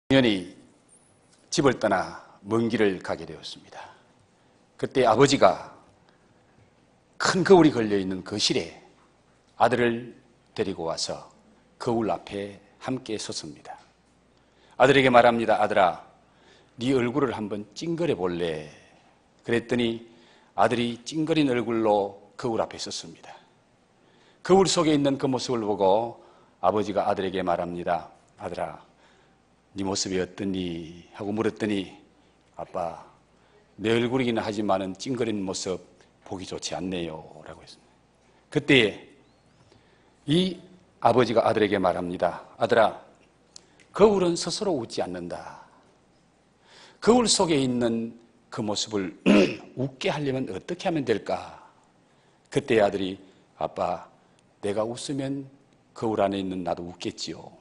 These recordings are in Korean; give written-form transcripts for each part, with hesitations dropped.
청년이 집을 떠나 먼 길을 가게 되었습니다. 그때 아버지가 큰 거울이 걸려있는 거실에 아들을 데리고 와서 거울 앞에 함께 섰습니다. 아들에게 말합니다. 아들아, 네 얼굴을 한번 찡그려 볼래? 그랬더니 아들이 찡그린 얼굴로 거울 앞에 섰습니다. 거울 속에 있는 그 모습을 보고 아버지가 아들에게 말합니다. 아들아, 네 모습이 어떠니? 하고 물었더니 아빠, 내 얼굴이긴 하지만은 찡그린 모습 보기 좋지 않네요 라고 했습니다. 그때 이 아버지가 아들에게 말합니다. 아들아, 거울은 스스로 웃지 않는다. 거울 속에 있는 그 모습을 웃게 하려면 어떻게 하면 될까? 그때 아들이 아빠, 내가 웃으면 거울 안에 있는 나도 웃겠지요.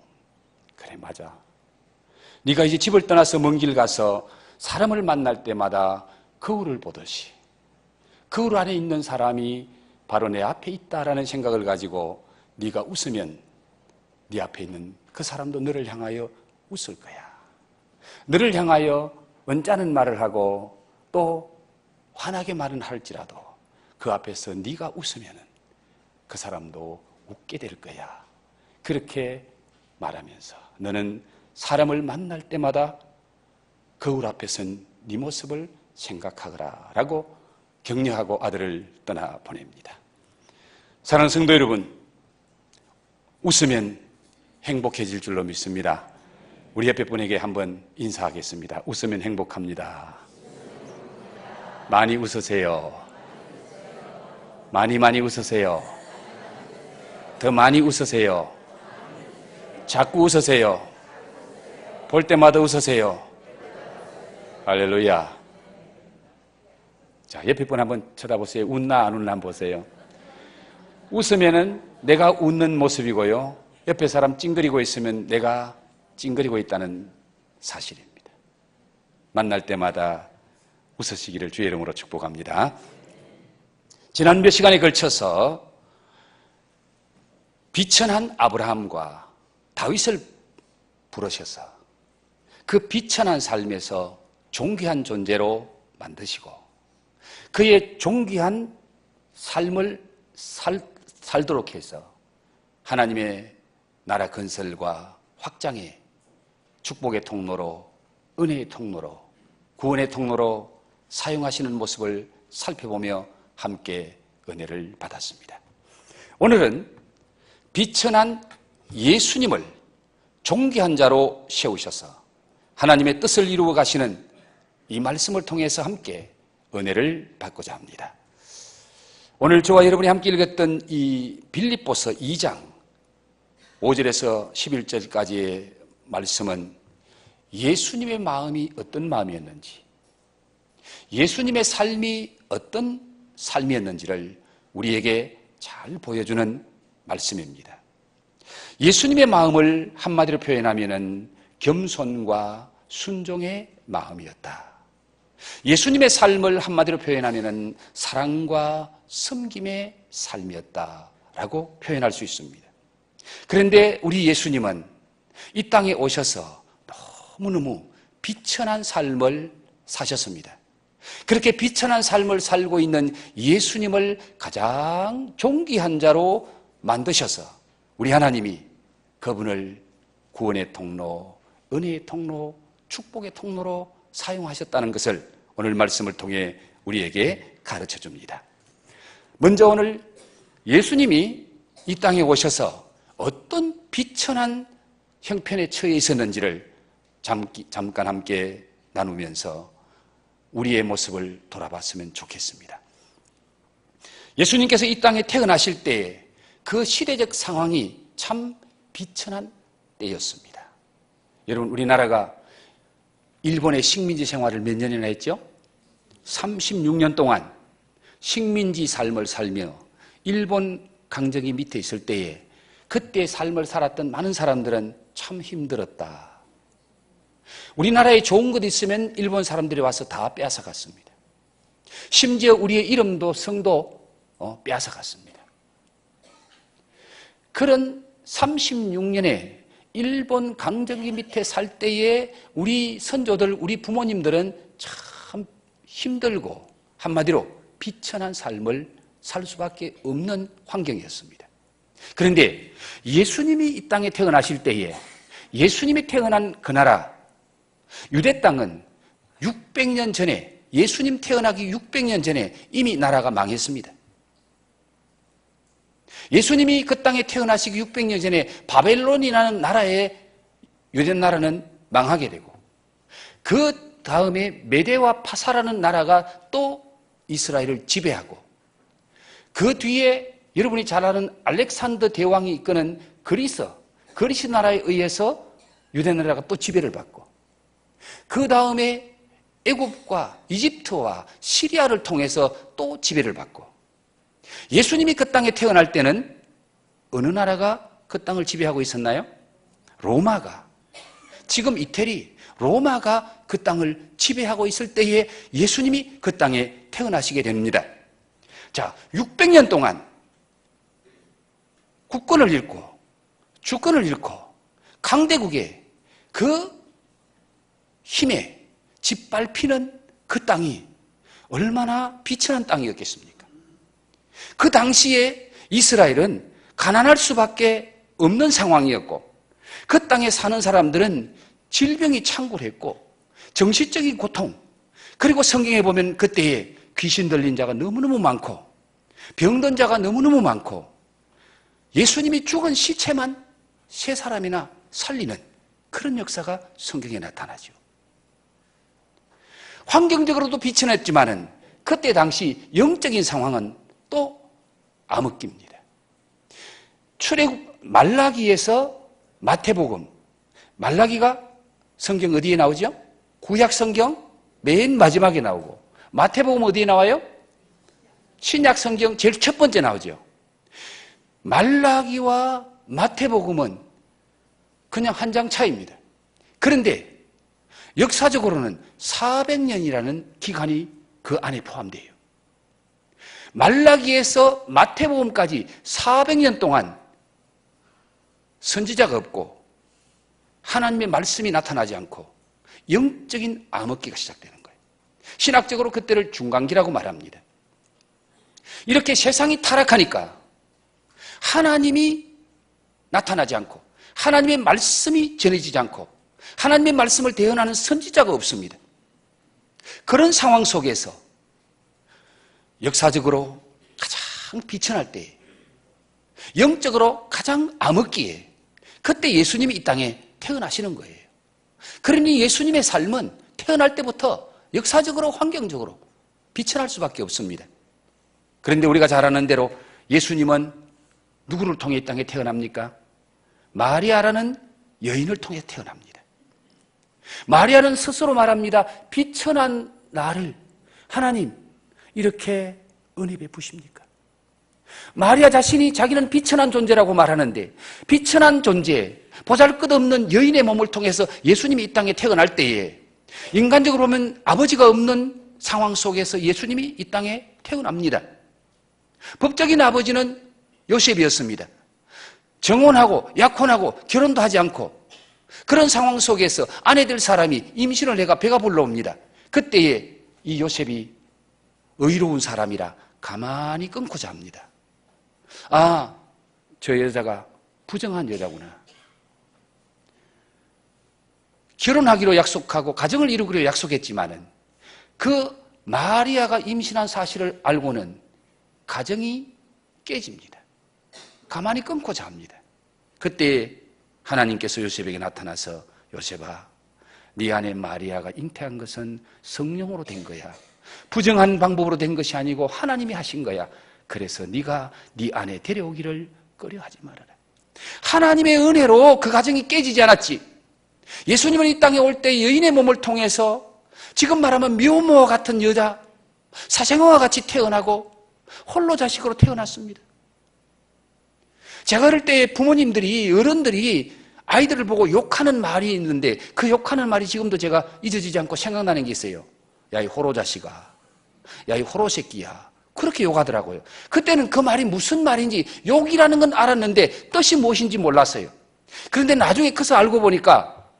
그래, 맞아. 네가 이제 집을 떠나서 먼 길 가서 사람을 만날 때마다 거울을 보듯이 거울 안에 있는 사람이 바로 내 앞에 있다라는 생각을 가지고 네가 웃으면 네 앞에 있는 그 사람도 너를 향하여 웃을 거야. 너를 향하여 언짢은 말을 하고 또 환하게 말은 할지라도 그 앞에서 네가 웃으면 그 사람도 웃게 될 거야. 그렇게 말하면서 너는 사람을 만날 때마다 거울 앞에선 네 모습을 생각하거라 라고 격려하고 아들을 떠나보냅니다. 사랑하는 성도 여러분, 웃으면 행복해질 줄로 믿습니다. 우리 옆에 분에게 한번 인사하겠습니다. 웃으면 행복합니다. 많이 웃으세요. 많이 웃으세요. 더 많이 웃으세요. 자꾸 웃으세요. 볼 때마다 웃으세요. 할렐루야. 자, 옆에 분 한번 쳐다보세요. 웃나 안 웃나 한번 보세요. 웃으면은 내가 웃는 모습이고요. 옆에 사람 찡그리고 있으면 내가 찡그리고 있다는 사실입니다. 만날 때마다 웃으시기를 주의 이름으로 축복합니다. 지난 몇 시간에 걸쳐서 비천한 아브라함과 다윗을 부르셔서 그 비천한 삶에서 존귀한 존재로 만드시고 그의 존귀한 삶을 살도록 해서 하나님의 나라 건설과 확장의 축복의 통로로, 은혜의 통로로, 구원의 통로로 사용하시는 모습을 살펴보며 함께 은혜를 받았습니다. 오늘은 비천한 예수님을 존귀한 자로 세우셔서 하나님의 뜻을 이루어 가시는 이 말씀을 통해서 함께 은혜를 받고자 합니다. 오늘 저와 여러분이 함께 읽었던 이 빌립보서 2장 5절에서 11절까지의 말씀은 예수님의 마음이 어떤 마음이었는지, 예수님의 삶이 어떤 삶이었는지를 우리에게 잘 보여주는 말씀입니다. 예수님의 마음을 한마디로 표현하면은 겸손과 순종의 마음이었다. 예수님의 삶을 한마디로 표현하면은 사랑과 섬김의 삶이었다라고 표현할 수 있습니다. 그런데 우리 예수님은 이 땅에 오셔서 너무너무 비천한 삶을 사셨습니다. 그렇게 비천한 삶을 살고 있는 예수님을 가장 존귀한 자로 만드셔서 우리 하나님이 그분을 구원의 통로, 은혜의 통로, 축복의 통로로 사용하셨다는 것을 오늘 말씀을 통해 우리에게 가르쳐 줍니다. 먼저 오늘 예수님이 이 땅에 오셔서 어떤 비천한 형편에 처해 있었는지를 잠깐 함께 나누면서 우리의 모습을 돌아봤으면 좋겠습니다. 예수님께서 이 땅에 태어나실 때 그 시대적 상황이 참 비천한 때였습니다. 여러분, 우리나라가 일본의 식민지 생활을 몇 년이나 했죠? 36년 동안 식민지 삶을 살며 일본 강점기 밑에 있을 때에 그때 삶을 살았던 많은 사람들은 참 힘들었다. 우리나라에 좋은 것 있으면 일본 사람들이 와서 다 빼앗아갔습니다. 심지어 우리의 이름도 성도 빼앗아갔습니다. 그런 36년의 일본 강점기 밑에 살 때에 우리 선조들, 우리 부모님들은 참 힘들고 한마디로 비천한 삶을 살 수밖에 없는 환경이었습니다. 그런데 예수님이 이 땅에 태어나실 때에 예수님이 태어난 그 나라 유대 땅은 600년 전에, 예수님 태어나기 600년 전에 이미 나라가 망했습니다. 예수님이 그 땅에 태어나시기 600년 전에 바벨론이라는 나라의 유대 나라는 망하게 되고, 그 다음에 메대와 파사라는 나라가 또 이스라엘을 지배하고, 그 뒤에 여러분이 잘 아는 알렉산더 대왕이 이끄는 그리스 나라에 의해서 유대 나라가 또 지배를 받고, 그 다음에 애굽과 이집트와 시리아를 통해서 또 지배를 받고, 예수님이 그 땅에 태어날 때는 어느 나라가 그 땅을 지배하고 있었나요? 로마가, 지금 이태리 로마가 그 땅을 지배하고 있을 때에 예수님이 그 땅에 태어나시게 됩니다. 자, 600년 동안 국권을 잃고 주권을 잃고 강대국의 그 힘에 짓밟히는 그 땅이 얼마나 비천한 땅이었겠습니까? 그 당시에 이스라엘은 가난할 수밖에 없는 상황이었고, 그 땅에 사는 사람들은 질병이 창궐했고 정신적인 고통, 그리고 성경에 보면 그때에 귀신 들린 자가 너무너무 많고 병든 자가 너무너무 많고, 예수님이 죽은 시체만 3사람이나 살리는 그런 역사가 성경에 나타나죠. 환경적으로도 비천했지만은 그때 당시 영적인 상황은 또 암흑기입니다. 출애굽 말라기에서 마태복음, 말라기가 성경 어디에 나오죠? 구약 성경 맨 마지막에 나오고, 마태복음 어디에 나와요? 신약 성경 제일 첫 번째 나오죠. 말라기와 마태복음은 그냥 한 장 차이입니다. 그런데 역사적으로는 400년이라는 기간이 그 안에 포함돼요. 말라기에서 마태복음까지 400년 동안 선지자가 없고 하나님의 말씀이 나타나지 않고 영적인 암흑기가 시작되는 거예요. 신학적으로 그때를 중간기라고 말합니다. 이렇게 세상이 타락하니까 하나님이 나타나지 않고 하나님의 말씀이 전해지지 않고 하나님의 말씀을 대언하는 선지자가 없습니다. 그런 상황 속에서 역사적으로 가장 비천할 때, 영적으로 가장 암흑기에 그때 예수님이 이 땅에 태어나시는 거예요. 그러니 예수님의 삶은 태어날 때부터 역사적으로 환경적으로 비천할 수밖에 없습니다. 그런데 우리가 잘 아는 대로 예수님은 누구를 통해 이 땅에 태어납니까? 마리아라는 여인을 통해 태어납니다. 마리아는 스스로 말합니다. 비천한 나를 하나님 이렇게 은혜 베푸십니까? 마리아 자신이 자기는 비천한 존재라고 말하는데, 비천한 존재, 보잘것없는 여인의 몸을 통해서 예수님이 이 땅에 태어날 때에 인간적으로 보면 아버지가 없는 상황 속에서 예수님이 이 땅에 태어납니다. 법적인 아버지는 요셉이었습니다. 정혼하고 약혼하고 결혼도 하지 않고 그런 상황 속에서 아내 될 사람이 임신을 해가 배가 불러옵니다. 그때에 이 요셉이 의로운 사람이라 가만히 끊고 잡니다. 아, 저 여자가 부정한 여자구나. 결혼하기로 약속하고 가정을 이루기로 약속했지만은 그 마리아가 임신한 사실을 알고는 가정이 깨집니다. 가만히 끊고 잡니다. 그때 하나님께서 요셉에게 나타나서, 요셉아, 네 아내 마리아가 잉태한 것은 성령으로 된 거야. 부정한 방법으로 된 것이 아니고 하나님이 하신 거야. 그래서 네가 네 아내 데려오기를 꺼려하지 말아라. 하나님의 은혜로 그 가정이 깨지지 않았지. 예수님은 이 땅에 올 때 여인의 몸을 통해서 지금 말하면 묘모와 같은 여자, 사생아와 같이 태어나고 홀로 자식으로 태어났습니다. 제가 어릴 때 부모님들이, 어른들이 아이들을 보고 욕하는 말이 있는데 그 욕하는 말이 지금도 제가 잊어지지 않고 생각나는 게 있어요. 야, 이 호로 자식아. 야, 이 호로 새끼야. 그렇게 욕하더라고요. 그때는 그 말이 무슨 말인지, 욕이라는 건 알았는데 뜻이 무엇인지 몰랐어요. 그런데 나중에 커서 알고 보니까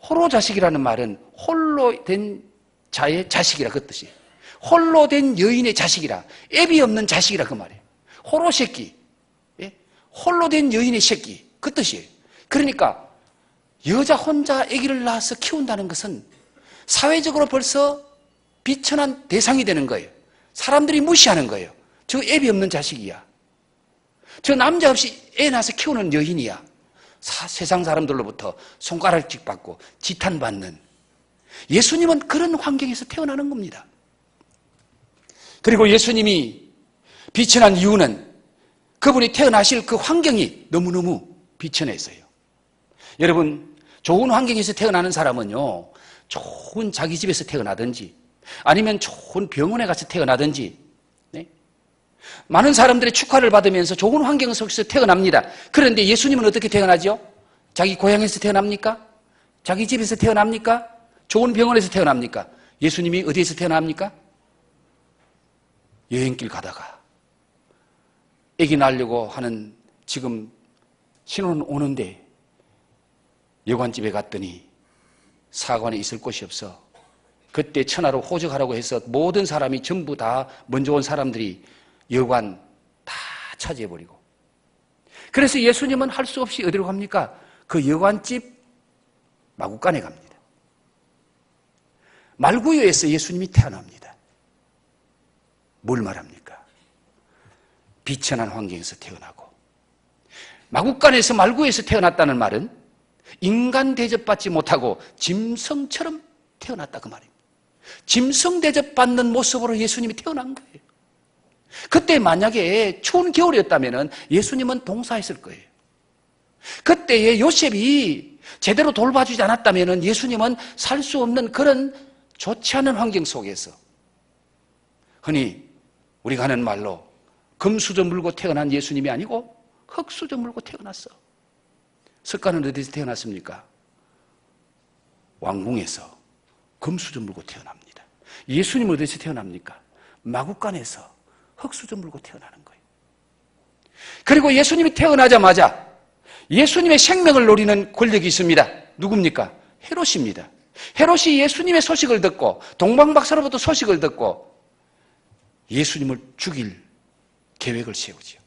호로 자식이라는 말은 홀로 된 자의 자식이라 그 뜻이에요. 홀로 된 여인의 자식이라, 애비 없는 자식이라 그 말이에요. 호로 새끼, 예? 홀로 된 여인의 새끼 그 뜻이에요. 그러니까 여자 혼자 아기를 낳아서 키운다는 것은 사회적으로 벌써 비천한 대상이 되는 거예요. 사람들이 무시하는 거예요. 저 애비 없는 자식이야. 저 남자 없이 애 낳아서 키우는 여인이야. 세상 사람들로부터 손가락질 받고 지탄받는, 예수님은 그런 환경에서 태어나는 겁니다. 그리고 예수님이 비천한 이유는 그분이 태어나실 그 환경이 너무너무 비천했어요. 여러분, 좋은 환경에서 태어나는 사람은요, 좋은 자기 집에서 태어나든지 아니면 좋은 병원에 가서 태어나든지, 네? 많은 사람들의 축하를 받으면서 좋은 환경 속에서 태어납니다. 그런데 예수님은 어떻게 태어나죠? 자기 고향에서 태어납니까? 자기 집에서 태어납니까? 좋은 병원에서 태어납니까? 예수님이 어디에서 태어납니까? 여행길 가다가 아기 낳으려고 하는, 지금 신혼 오는데 여관집에 갔더니 사관에 있을 곳이 없어. 그때 천하로 호적하라고 해서 모든 사람이 전부 다 먼저 온 사람들이 여관 다 차지해버리고, 그래서 예수님은 할 수 없이 어디로 갑니까? 그 여관집 마구간에 갑니다. 말구유에서 예수님이 태어납니다. 뭘 말합니까? 비천한 환경에서 태어나고, 마구간에서 말구에서 태어났다는 말은 인간 대접받지 못하고 짐승처럼 태어났다 그 말입니다. 짐승 대접받는 모습으로 예수님이 태어난 거예요. 그때 만약에 추운 겨울이었다면 예수님은 동사했을 거예요. 그때의 요셉이 제대로 돌봐주지 않았다면 예수님은 살 수 없는 그런 좋지 않은 환경 속에서, 흔히 우리가 하는 말로 금수저 물고 태어난 예수님이 아니고 흙수저 물고 태어났어. 석가는 어디서 태어났습니까? 왕궁에서 금수저 물고 태어납니다. 예수님은 어디서 태어납니까? 마구간에서 흙수저 물고 태어나는 거예요. 그리고 예수님이 태어나자마자 예수님의 생명을 노리는 권력이 있습니다. 누굽니까? 헤롯입니다. 헤롯이 예수님의 소식을 듣고, 동방박사로부터 소식을 듣고 예수님을 죽일 계획을 세우지요.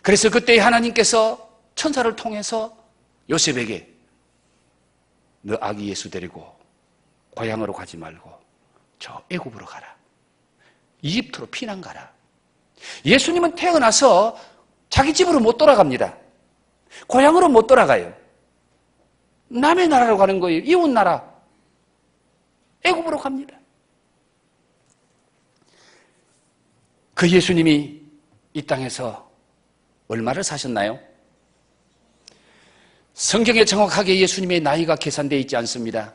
그래서 그때 하나님께서 천사를 통해서 요셉에게 너 아기 예수 데리고 고향으로 가지 말고 저 애굽으로 가라. 이집트로 피난 가라. 예수님은 태어나서 자기 집으로 못 돌아갑니다. 고향으로 못 돌아가요. 남의 나라로 가는 거예요. 이웃 나라. 애굽으로 갑니다. 그 예수님이 이 땅에서 얼마를 사셨나요? 성경에 정확하게 예수님의 나이가 계산되어 있지 않습니다.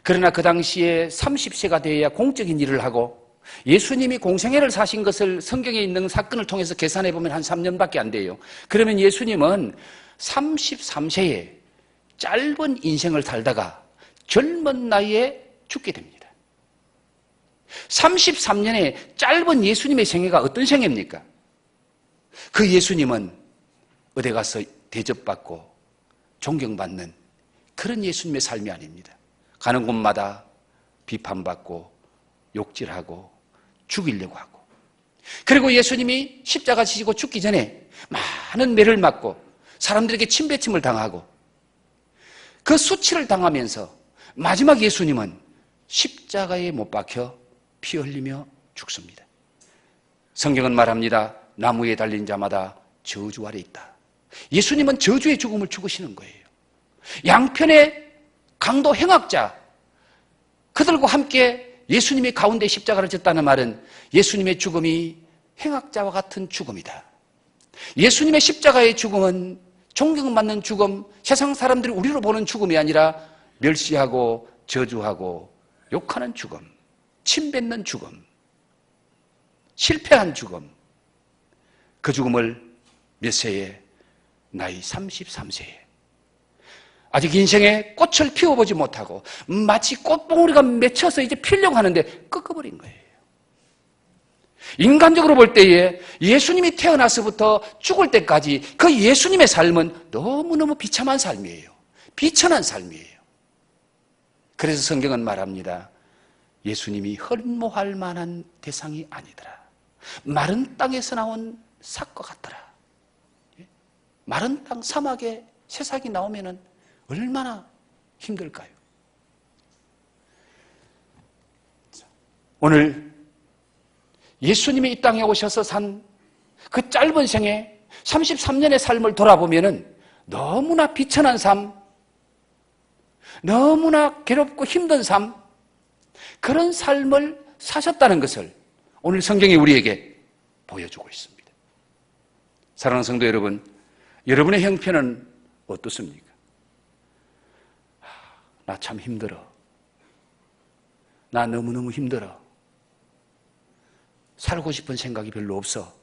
그러나 그 당시에 30세가 되어야 공적인 일을 하고, 예수님이 공생애를 사신 것을 성경에 있는 사건을 통해서 계산해 보면 한 3년밖에 안 돼요. 그러면 예수님은 33세에 짧은 인생을 살다가 젊은 나이에 죽게 됩니다. 33년의 짧은 예수님의 생애가 어떤 생애입니까? 그 예수님은 어디 가서 대접받고 존경받는 그런 예수님의 삶이 아닙니다. 가는 곳마다 비판받고 욕질하고 죽이려고 하고, 그리고 예수님이 십자가 지시고 죽기 전에 많은 매를 맞고 사람들에게 침뱉음을 당하고 그 수치를 당하면서 마지막 예수님은 십자가에 못 박혀 피 흘리며 죽습니다. 성경은 말합니다. 나무에 달린 자마다 저주 아래 있다. 예수님은 저주의 죽음을 죽으시는 거예요. 양편의 강도 행악자, 그들과 함께 예수님이 가운데 십자가를 졌다는 말은 예수님의 죽음이 행악자와 같은 죽음이다. 예수님의 십자가의 죽음은 존경받는 죽음, 세상 사람들이 우리로 보는 죽음이 아니라 멸시하고 저주하고 욕하는 죽음, 침뱉는 죽음, 실패한 죽음, 그 죽음을 몇 세에? 나이 33세에 아직 인생의 꽃을 피워보지 못하고 마치 꽃봉오리가 맺혀서 이제 피려고 하는데 꺾어버린 거예요. 인간적으로 볼 때에 예수님이 태어나서부터 죽을 때까지 그 예수님의 삶은 너무너무 비참한 삶이에요. 비천한 삶이에요. 그래서 성경은 말합니다. 예수님이 헐모할 만한 대상이 아니더라. 마른 땅에서 나온 삭과 같더라. 마른 땅 사막에 새싹이 나오면 얼마나 힘들까요? 오늘 예수님이 이 땅에 오셔서 산 그 짧은 생애 33년의 삶을 돌아보면 너무나 비천한 삶, 너무나 괴롭고 힘든 삶, 그런 삶을 사셨다는 것을 오늘 성경이 우리에게 보여주고 있습니다. 사랑하는 성도 여러분, 여러분의 형편은 어떻습니까? 나 참 힘들어. 나 너무너무 힘들어. 살고 싶은 생각이 별로 없어.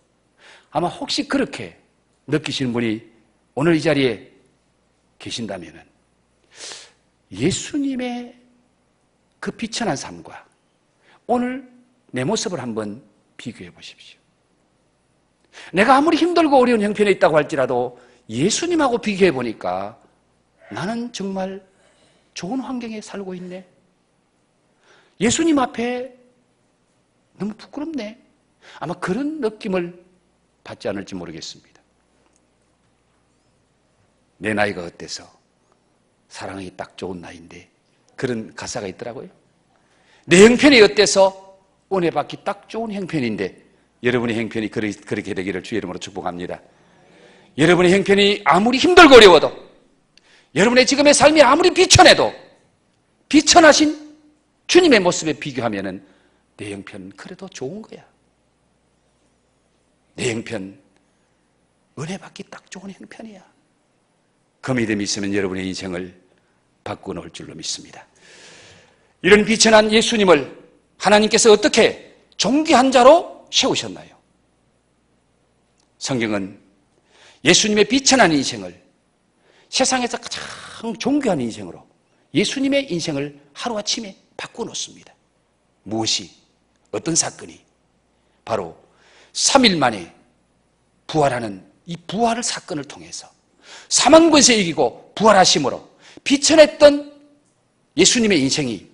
아마 혹시 그렇게 느끼시는 분이 오늘 이 자리에 계신다면 예수님의 그 비천한 삶과 오늘 내 모습을 한번 비교해 보십시오. 내가 아무리 힘들고 어려운 형편에 있다고 할지라도 예수님하고 비교해 보니까 나는 정말 좋은 환경에 살고 있네. 예수님 앞에 너무 부끄럽네. 아마 그런 느낌을 받지 않을지 모르겠습니다. 내 나이가 어때서 사랑하기 딱 좋은 나이인데 그런 가사가 있더라고요. 내 형편이 어때서 은혜 받기 딱 좋은 형편인데 여러분의 형편이 그렇게 되기를 주의 이름으로 축복합니다. 여러분의 형편이 아무리 힘들고 어려워도 여러분의 지금의 삶이 아무리 비천해도 비천하신 주님의 모습에 비교하면 내 형편은 그래도 좋은 거야. 내 형편 은혜 받기 딱 좋은 형편이야. 그 믿음이 있으면 여러분의 인생을 바꿔놓을 줄로 믿습니다. 이런 비천한 예수님을 하나님께서 어떻게 존귀한 자로 세우셨나요? 성경은 예수님의 비천한 인생을 세상에서 가장 존귀한 인생으로 예수님의 인생을 하루아침에 바꿔놓습니다. 무엇이? 어떤 사건이? 바로 3일 만에 부활하는 이 부활을 사건을 통해서 사망 권세 이기고 부활하심으로 비천했던 예수님의 인생이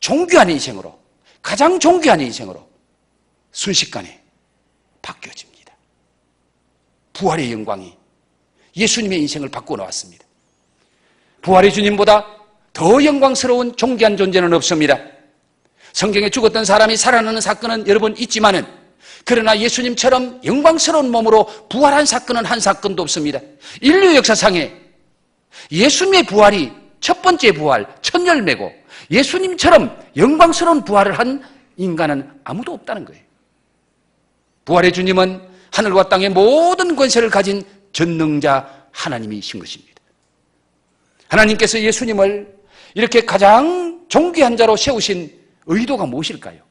존귀한 인생으로, 가장 존귀한 인생으로 순식간에 바뀌어집니다. 부활의 영광이 예수님의 인생을 바꿔놓았습니다. 부활의 주님보다 더 영광스러운 존귀한 존재는 없습니다. 성경에 죽었던 사람이 살아나는 사건은 여러분 있지만은 그러나 예수님처럼 영광스러운 몸으로 부활한 사건은 한 사건도 없습니다. 인류 역사상에 예수님의 부활이 첫 번째 부활, 첫 열매고 예수님처럼 영광스러운 부활을 한 인간은 아무도 없다는 거예요. 부활의 주님은 하늘과 땅의 모든 권세를 가진 전능자 하나님이신 것입니다. 하나님께서 예수님을 이렇게 가장 존귀한 자로 세우신 의도가 무엇일까요?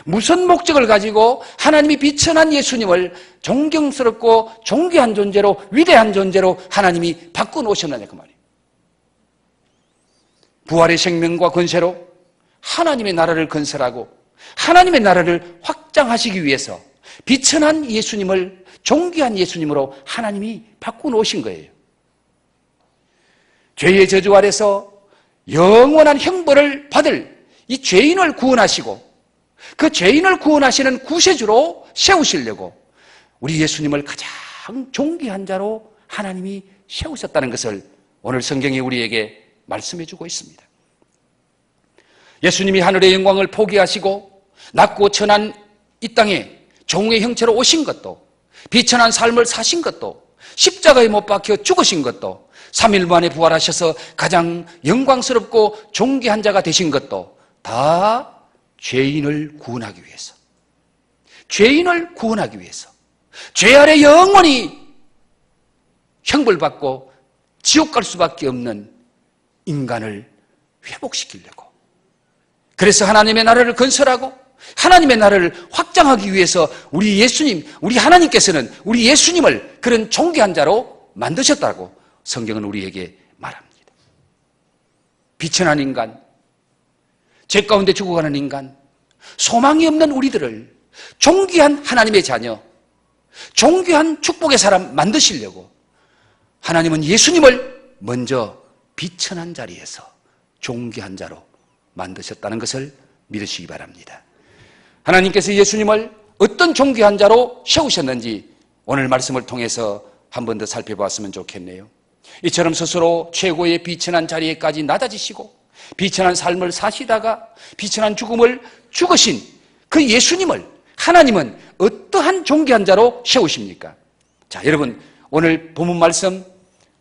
무슨 목적을 가지고 하나님이 비천한 예수님을 존경스럽고 존귀한 존재로, 위대한 존재로 하나님이 바꿔놓으셨느냐 그 말이에요. 부활의 생명과 권세로 하나님의 나라를 건설하고 하나님의 나라를 확장하시기 위해서 비천한 예수님을 존귀한 예수님으로 하나님이 바꿔놓으신 거예요. 죄의 저주 아래서 영원한 형벌을 받을 이 죄인을 구원하시고 그 죄인을 구원하시는 구세주로 세우시려고 우리 예수님을 가장 존귀한 자로 하나님이 세우셨다는 것을 오늘 성경이 우리에게 말씀해 주고 있습니다. 예수님이 하늘의 영광을 포기하시고 낮고 천한 이 땅에 종의 형체로 오신 것도, 비천한 삶을 사신 것도, 십자가에 못 박혀 죽으신 것도, 3일 만에 부활하셔서 가장 영광스럽고 존귀한 자가 되신 것도 다 죄인을 구원하기 위해서, 죄인을 구원하기 위해서, 죄 아래 영원히 형벌받고 지옥 갈 수밖에 없는 인간을 회복시키려고, 그래서 하나님의 나라를 건설하고 하나님의 나라를 확장하기 위해서 우리 예수님, 우리 하나님께서는 우리 예수님을 그런 존귀한 자로 만드셨다고 성경은 우리에게 말합니다. 비천한 인간, 죄 가운데 죽어가는 인간, 소망이 없는 우리들을 존귀한 하나님의 자녀, 존귀한 축복의 사람 만드시려고 하나님은 예수님을 먼저 비천한 자리에서 존귀한 자로 만드셨다는 것을 믿으시기 바랍니다. 하나님께서 예수님을 어떤 존귀한 자로 세우셨는지 오늘 말씀을 통해서 한 번 더 살펴보았으면 좋겠네요. 이처럼 스스로 최고의 비천한 자리에까지 낮아지시고 비천한 삶을 사시다가 비천한 죽음을 죽으신 그 예수님을 하나님은 어떠한 존귀한 자로 세우십니까? 자, 여러분 오늘 본문 말씀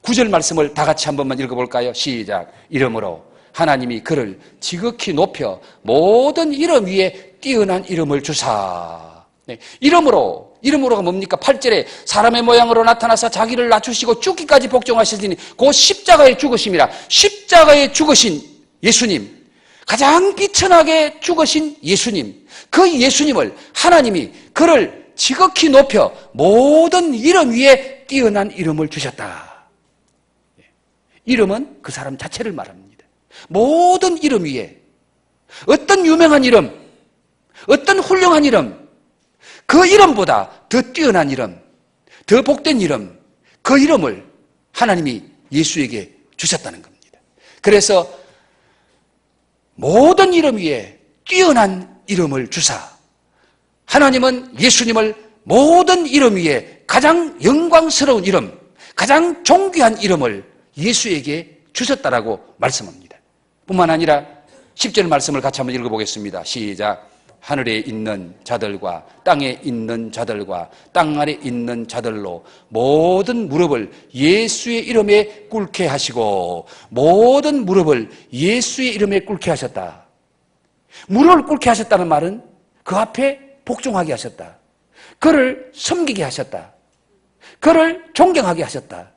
9절 말씀을 다 같이 한 번만 읽어볼까요? 시작. 이름으로 하나님이 그를 지극히 높여 모든 이름 위에 뛰어난 이름을 주사. 네, 이름으로가 뭡니까? 8절에 사람의 모양으로 나타나서 자기를 낮추시고 죽기까지 복종하시니 그 십자가의 죽으심이라. 십자가에 죽으신 예수님, 가장 비천하게 죽으신 예수님, 그 예수님을 하나님이 그를 지극히 높여 모든 이름 위에 뛰어난 이름을 주셨다. 이름은 그 사람 자체를 말합니다. 모든 이름 위에 어떤 유명한 이름, 어떤 훌륭한 이름, 그 이름보다 더 뛰어난 이름, 더 복된 이름, 그 이름을 하나님이 예수에게 주셨다는 겁니다. 그래서 모든 이름 위에 뛰어난 이름을 주사, 하나님은 예수님을 모든 이름 위에 가장 영광스러운 이름, 가장 존귀한 이름을 예수에게 주셨다라고 말씀합니다. 뿐만 아니라 10절 말씀을 같이 한번 읽어보겠습니다. 시작. 하늘에 있는 자들과 땅에 있는 자들과 땅 아래 있는 자들로 모든 무릎을 예수의 이름에 꿇게 하시고, 모든 무릎을 예수의 이름에 꿇게 하셨다. 무릎을 꿇게 하셨다는 말은 그 앞에 복종하게 하셨다. 그를 섬기게 하셨다. 그를 존경하게 하셨다.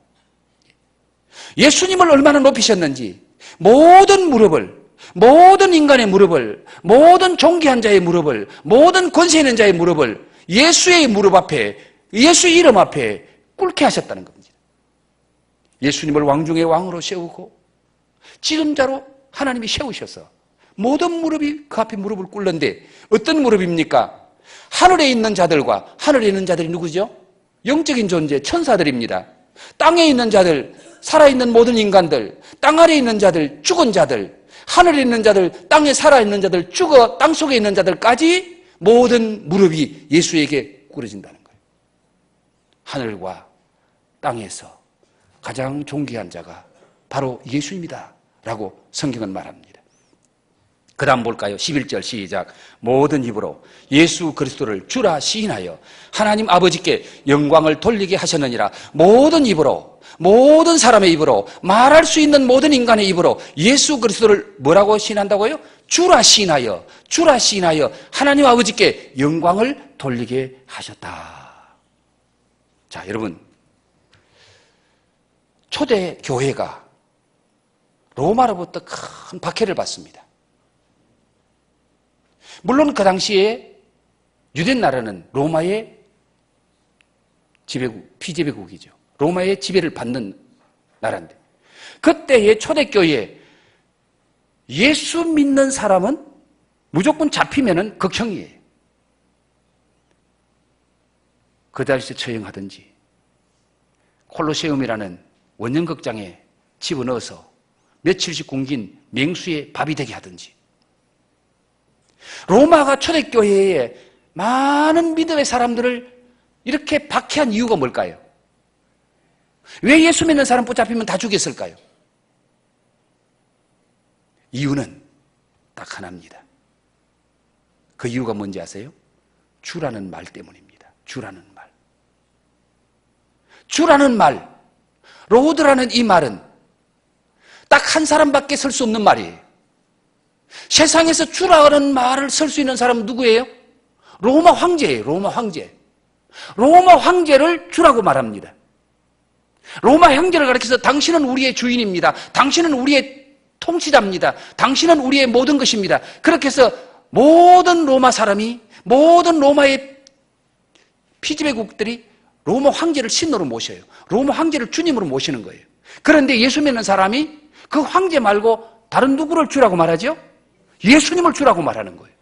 예수님을 얼마나 높이셨는지 모든 무릎을, 모든 인간의 무릎을, 모든 존귀한 자의 무릎을, 모든 권세 있는 자의 무릎을 예수의 무릎 앞에, 예수의 이름 앞에 꿇게 하셨다는 겁니다. 예수님을 왕 중의 왕으로 세우고 지존자로 하나님이 세우셔서 모든 무릎이 그 앞에 무릎을 꿇는데, 어떤 무릎입니까? 하늘에 있는 자들과, 하늘에 있는 자들이 누구죠? 영적인 존재, 천사들입니다. 땅에 있는 자들, 살아있는 모든 인간들, 땅 아래에 있는 자들, 죽은 자들, 하늘에 있는 자들, 땅에 살아있는 자들, 죽어 땅 속에 있는 자들까지 모든 무릎이 예수에게 꿇어진다는 거예요. 하늘과 땅에서 가장 존귀한 자가 바로 예수입니다 라고 성경은 말합니다. 그 다음 볼까요? 11절 시작. 모든 입으로 예수 그리스도를 주라 시인하여 하나님 아버지께 영광을 돌리게 하셨느니라. 모든 입으로, 모든 사람의 입으로, 말할 수 있는 모든 인간의 입으로 예수 그리스도를 뭐라고 시인한다고요? 주라 시인하여, 주라 시인하여 하나님 아버지께 영광을 돌리게 하셨다. 자, 여러분, 초대 교회가 로마로부터 큰 박해를 받습니다. 물론 그 당시에 유대 나라는 로마의 지배국, 피지배국이죠. 로마의 지배를 받는 나라인데, 그때의 초대교회에 예수 믿는 사람은 무조건 잡히면은 극형이에요. 그 자리에서 처형하든지 콜로세움이라는 원형극장에 집어넣어서 며칠씩 굶긴 맹수의 밥이 되게 하든지. 로마가 초대교회에 많은 믿음의 사람들을 이렇게 박해한 이유가 뭘까요? 왜 예수 믿는 사람 붙잡히면 다 죽였을까요? 이유는 딱 하나입니다. 그 이유가 뭔지 아세요? 주라는 말 때문입니다. 주라는 말. 주라는 말, 로드라는 이 말은 딱 한 사람밖에 설 수 없는 말이에요. 세상에서 주라는 말을 쓸 수 있는 사람은 누구예요? 로마 황제예요. 로마 황제. 로마 황제를 주라고 말합니다. 로마 황제를 가리켜서 당신은 우리의 주인입니다. 당신은 우리의 통치자입니다. 당신은 우리의 모든 것입니다. 그렇게 해서 모든 로마 사람이, 모든 로마의 피지배국들이 로마 황제를 신으로 모셔요. 로마 황제를 주님으로 모시는 거예요. 그런데 예수 믿는 사람이 그 황제 말고 다른 누구를 주라고 말하죠? 예수님을 주라고 말하는 거예요.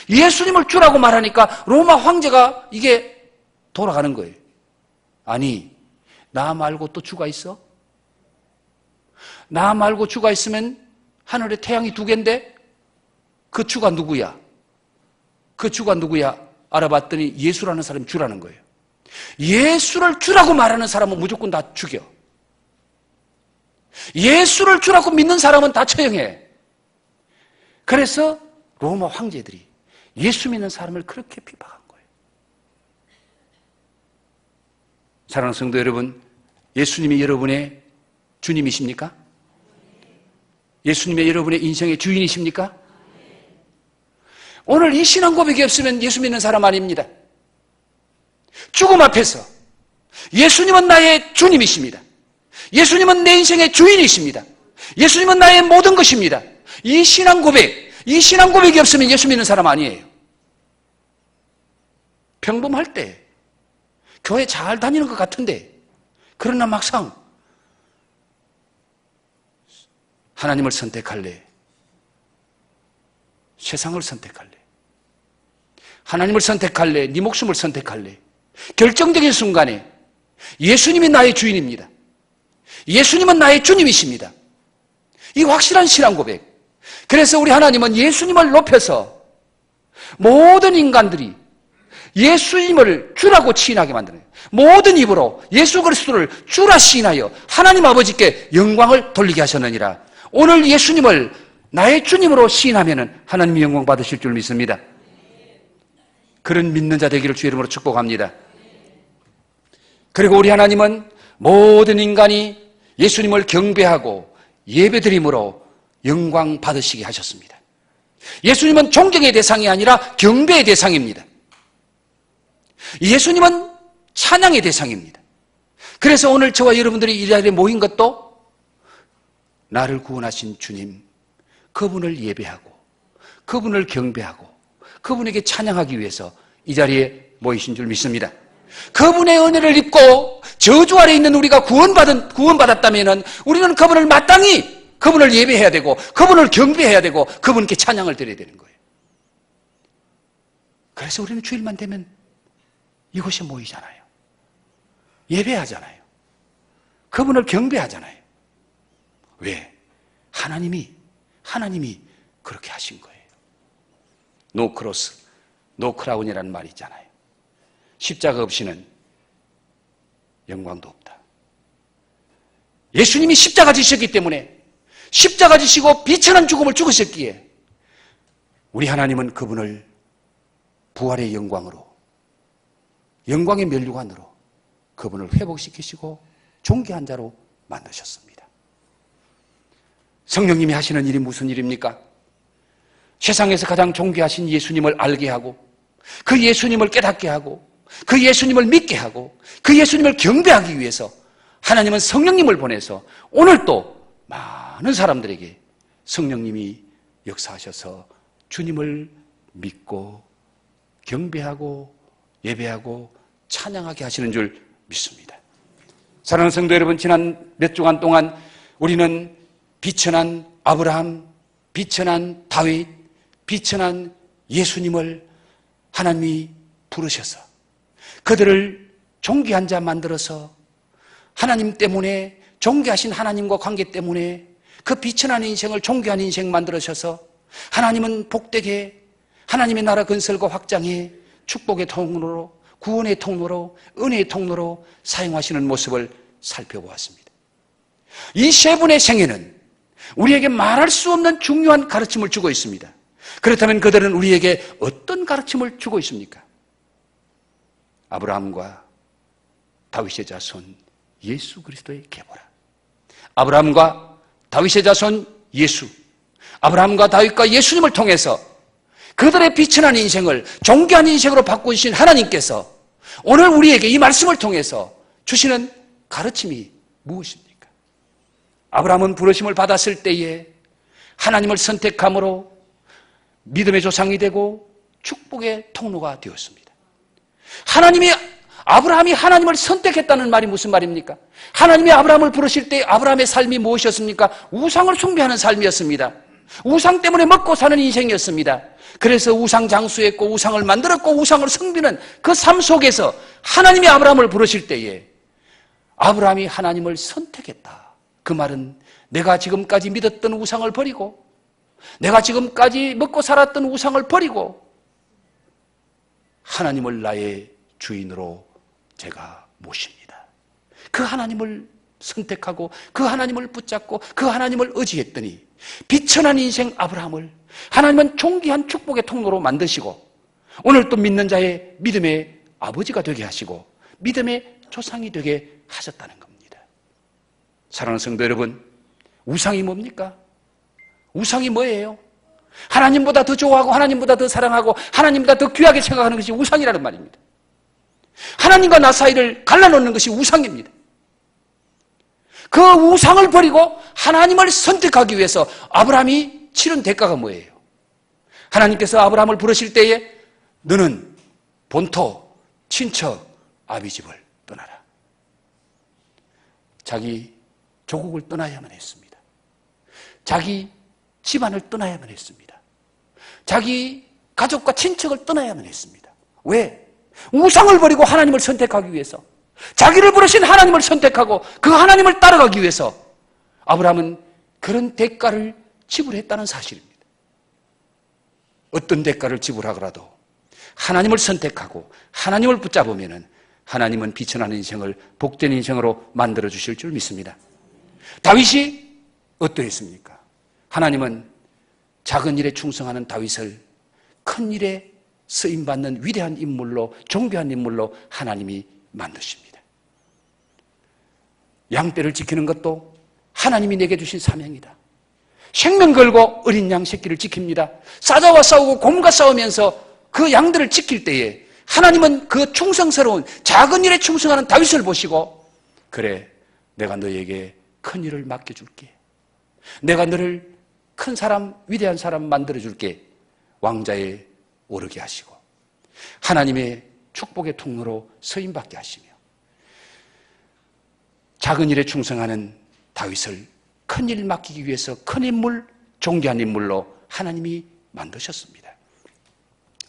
예수님을 주라고 말하니까 로마 황제가 이게 돌아가는 거예요. 아니, 나 말고 또 주가 있어? 나 말고 주가 있으면 하늘에 태양이 두 개인데 그 주가 누구야? 그 주가 누구야? 알아봤더니 예수라는 사람이 주라는 거예요. 예수를 주라고 말하는 사람은 무조건 다 죽여. 예수를 주라고 믿는 사람은 다 처형해. 그래서 로마 황제들이 예수 믿는 사람을 그렇게 비방한 거예요. 사랑하는 성도 여러분, 예수님이 여러분의 주님이십니까? 예수님이 여러분의 인생의 주인이십니까? 오늘 이 신앙 고백이 없으면 예수 믿는 사람 아닙니다. 죽음 앞에서 예수님은 나의 주님이십니다. 예수님은 내 인생의 주인이십니다. 예수님은 나의 모든 것입니다. 이 신앙 고백이 없으면 예수 믿는 사람 아니에요. 평범할 때 교회 잘 다니는 것 같은데 그러나 막상 하나님을 선택할래? 세상을 선택할래? 하나님을 선택할래? 네 목숨을 선택할래? 결정적인 순간에 예수님이 나의 주인입니다. 예수님은 나의 주님이십니다. 이 확실한 신앙 고백. 그래서 우리 하나님은 예수님을 높여서 모든 인간들이 예수님을 주라고 시인하게 만드는 모든 입으로 예수 그리스도를 주라 시인하여 하나님 아버지께 영광을 돌리게 하셨느니라. 오늘 예수님을 나의 주님으로 시인하면 하나님이 영광 받으실 줄 믿습니다. 그런 믿는 자 되기를 주의 이름으로 축복합니다. 그리고 우리 하나님은 모든 인간이 예수님을 경배하고 예배드림으로 영광 받으시게 하셨습니다. 예수님은 존경의 대상이 아니라 경배의 대상입니다. 예수님은 찬양의 대상입니다. 그래서 오늘 저와 여러분들이 이 자리에 모인 것도 나를 구원하신 주님, 그분을 예배하고 그분을 경배하고 그분에게 찬양하기 위해서 이 자리에 모이신 줄 믿습니다. 그분의 은혜를 입고 저주 아래 있는 우리가 구원받았다면 우리는 그분을 마땅히 그분을 예배해야 되고 그분을 경배해야 되고 그분께 찬양을 드려야 되는 거예요. 그래서 우리는 주일만 되면 이곳에 모이잖아요. 예배하잖아요. 그분을 경배하잖아요. 왜? 하나님이 그렇게 하신 거예요. 노 크로스, 노 크라운이라는 말이 있잖아요. 십자가 없이는 영광도 없다. 예수님이 십자가 지셨기 때문에 십자가 지시고 비천한 죽음을 죽으셨기에 우리 하나님은 그분을 부활의 영광으로 영광의 면류관으로 그분을 회복시키시고 존귀한 자로 만드셨습니다. 성령님이 하시는 일이 무슨 일입니까? 세상에서 가장 존귀하신 예수님을 알게 하고 그 예수님을 깨닫게 하고 그 예수님을 믿게 하고 그 예수님을 경배하기 위해서 하나님은 성령님을 보내서 오늘 또 많은 사람들에게 성령님이 역사하셔서 주님을 믿고 경배하고 예배하고 찬양하게 하시는 줄 믿습니다. 사랑하는 성도 여러분, 지난 몇 주간 동안 우리는 비천한 아브라함, 비천한 다윗, 비천한 예수님을 하나님이 부르셔서 그들을 존귀한 자 만들어서 하나님 때문에 존귀하신 하나님과 관계 때문에 그 비천한 인생을 존귀한 인생 만들어셔서 하나님은 복되게 하나님의 나라 건설과 확장에 축복의 통로로 구원의 통로로 은혜의 통로로 사용하시는 모습을 살펴보았습니다. 이 세 분의 생애는 우리에게 말할 수 없는 중요한 가르침을 주고 있습니다. 그렇다면 그들은 우리에게 어떤 가르침을 주고 있습니까? 아브라함과 다윗의 자손 예수 그리스도의 계보라. 아브라함과 다윗의 자손 예수, 아브라함과 다윗과 예수님을 통해서 그들의 비천한 인생을 존귀한 인생으로 바꾸신 하나님께서 오늘 우리에게 이 말씀을 통해서 주시는 가르침이 무엇입니까? 아브라함은 부르심을 받았을 때에 하나님을 선택함으로 믿음의 조상이 되고 축복의 통로가 되었습니다. 아브라함이 하나님을 선택했다는 말이 무슨 말입니까? 하나님이 아브라함을 부르실 때 아브라함의 삶이 무엇이었습니까? 우상을 숭배하는 삶이었습니다. 우상 때문에 먹고 사는 인생이었습니다. 그래서 우상 장수했고 우상을 만들었고 우상을 섬기는 그 삶 속에서 하나님이 아브라함을 부르실 때에 아브라함이 하나님을 선택했다. 그 말은 내가 지금까지 믿었던 우상을 버리고 내가 지금까지 먹고 살았던 우상을 버리고 하나님을 나의 주인으로 제가 모십니다. 그 하나님을 선택하고 그 하나님을 붙잡고 그 하나님을 의지했더니 비천한 인생 아브라함을 하나님은 존귀한 축복의 통로로 만드시고 오늘 또 믿는 자의 믿음의 아버지가 되게 하시고 믿음의 조상이 되게 하셨다는 겁니다. 사랑하는 성도 여러분, 우상이 뭡니까? 우상이 뭐예요? 하나님보다 더 좋아하고 하나님보다 더 사랑하고 하나님보다 더 귀하게 생각하는 것이 우상이라는 말입니다. 하나님과 나 사이를 갈라놓는 것이 우상입니다. 그 우상을 버리고 하나님을 선택하기 위해서 아브라함이 치른 대가가 뭐예요? 하나님께서 아브라함을 부르실 때에 너는 본토, 친척, 아비집을 떠나라. 자기 조국을 떠나야만 했습니다. 자기 집안을 떠나야만 했습니다. 자기 가족과 친척을 떠나야만 했습니다. 왜? 우상을 버리고 하나님을 선택하기 위해서, 자기를 부르신 하나님을 선택하고 그 하나님을 따라가기 위해서 아브라함은 그런 대가를 지불했다는 사실입니다. 어떤 대가를 지불하더라도 하나님을 선택하고 하나님을 붙잡으면 하나님은 비천한 인생을 복된 인생으로 만들어 주실 줄 믿습니다. 다윗이 어떠했습니까? 하나님은 작은 일에 충성하는 다윗을 큰 일에 쓰임받는 위대한 인물로, 존귀한 인물로 하나님이 만드십니다. 양떼를 지키는 것도 하나님이 내게 주신 사명이다. 생명 걸고 어린 양 새끼를 지킵니다. 사자와 싸우고 곰과 싸우면서 그 양들을 지킬 때에 하나님은 그 충성스러운 작은 일에 충성하는 다윗을 보시고, 그래, 내가 너에게 큰 일을 맡겨줄게. 내가 너를 큰 사람, 위대한 사람 만들어줄게. 왕자에 오르게 하시고 하나님의 축복의 통로로 서임받게 하시며 작은 일에 충성하는 다윗을 큰 일 맡기기 위해서 큰 인물, 존귀한 인물로 하나님이 만드셨습니다.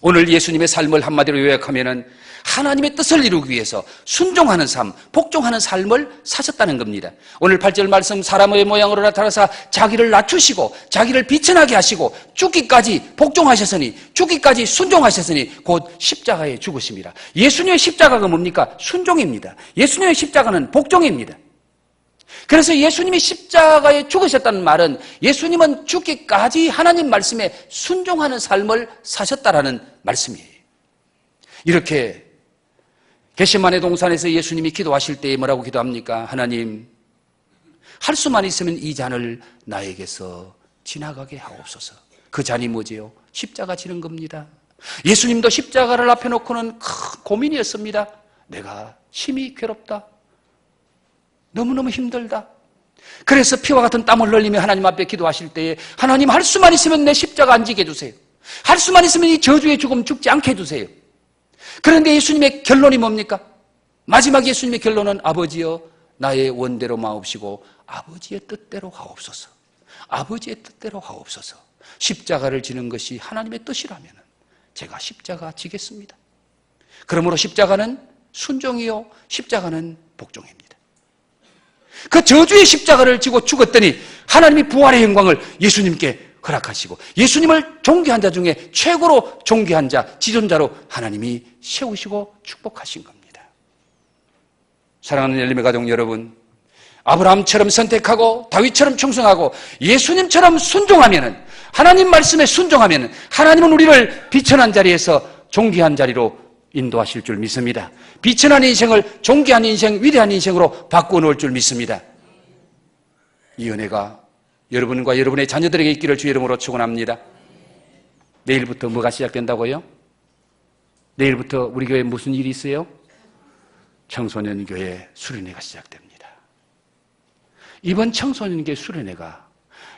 오늘 예수님의 삶을 한마디로 요약하면 하나님의 뜻을 이루기 위해서 순종하는 삶, 복종하는 삶을 사셨다는 겁니다. 오늘 8절 말씀, 사람의 모양으로 나타나사 자기를 낮추시고 자기를 비천하게 하시고 죽기까지 복종하셨으니, 죽기까지 순종하셨으니 곧 십자가에 죽으십니다. 예수님의 십자가가 뭡니까? 순종입니다. 예수님의 십자가는 복종입니다. 그래서 예수님이 십자가에 죽으셨다는 말은 예수님은 죽기까지 하나님 말씀에 순종하는 삶을 사셨다라는 말씀이에요. 이렇게 겟세마네 동산에서 예수님이 기도하실 때에 뭐라고 기도합니까? 하나님, 할 수만 있으면 이 잔을 나에게서 지나가게 하옵소서. 그 잔이 뭐지요? 십자가 지는 겁니다. 예수님도 십자가를 앞에 놓고는 큰 고민이었습니다. 내가 심히 괴롭다. 너무너무 힘들다. 그래서 피와 같은 땀을 흘리며 하나님 앞에 기도하실 때에 하나님, 할 수만 있으면 내 십자가 안 지게 해주세요. 할 수만 있으면 이 저주의 죽음 죽지 않게 해주세요. 그런데 예수님의 결론이 뭡니까? 마지막 예수님의 결론은 아버지여 나의 원대로 마옵시고 아버지의 뜻대로 하옵소서. 아버지의 뜻대로 하옵소서. 십자가를 지는 것이 하나님의 뜻이라면 제가 십자가 지겠습니다. 그러므로 십자가는 순종이요, 십자가는 복종입니다. 그 저주의 십자가를 지고 죽었더니 하나님이 부활의 영광을 예수님께 허락하시고 예수님을 존귀한 자 중에 최고로 존귀한 자, 지존자로 하나님이 세우시고 축복하신 겁니다. 사랑하는 열림의 가족 여러분, 아브라함처럼 선택하고 다윗처럼 충성하고 예수님처럼 순종하면은, 하나님 말씀에 순종하면은 하나님은 우리를 비천한 자리에서 존귀한 자리로 인도하실 줄 믿습니다. 비천한 인생을 존귀한 인생, 위대한 인생으로 바꾸어 놓을 줄 믿습니다. 이 은혜가 여러분과 여러분의 자녀들에게 있기를 주의 이름으로 축원합니다. 내일부터 뭐가 시작된다고요? 내일부터 우리 교회에 무슨 일이 있어요? 청소년 교회 수련회가 시작됩니다. 이번 청소년 교회 수련회가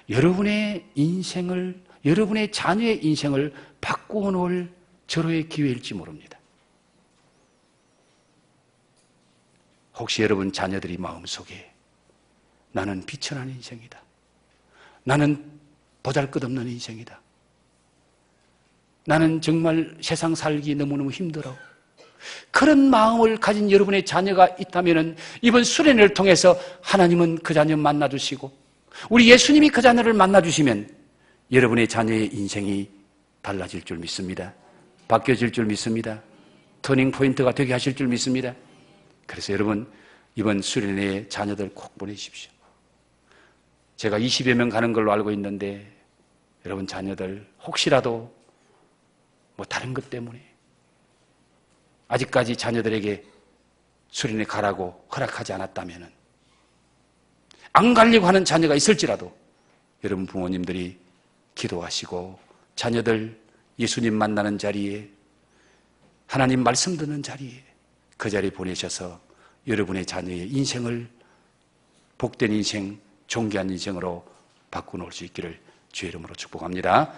여러분의 인생을, 여러분의 자녀의 인생을 바꾸어 놓을 절호의 기회일지 모릅니다. 혹시 여러분 자녀들이 마음속에 나는 비천한 인생이다, 나는 보잘것없는 인생이다. 나는 정말 세상 살기 너무너무 힘들어. 그런 마음을 가진 여러분의 자녀가 있다면 이번 수련회를 통해서 하나님은 그 자녀 만나주시고 우리 예수님이 그 자녀를 만나주시면 여러분의 자녀의 인생이 달라질 줄 믿습니다. 바뀌어질 줄 믿습니다. 터닝 포인트가 되게 하실 줄 믿습니다. 그래서 여러분 이번 수련회에 자녀들 꼭 보내십시오. 제가 20여 명 가는 걸로 알고 있는데 여러분 자녀들 혹시라도 뭐 다른 것 때문에 아직까지 자녀들에게 수련회 가라고 허락하지 않았다면 안 가려고 하는 자녀가 있을지라도 여러분 부모님들이 기도하시고 자녀들 예수님 만나는 자리에 하나님 말씀 듣는 자리에 그 자리에 보내셔서 여러분의 자녀의 인생을 복된 인생, 존귀한 인생으로 바꾸어 놓을 수 있기를 주의 이름으로 축복합니다.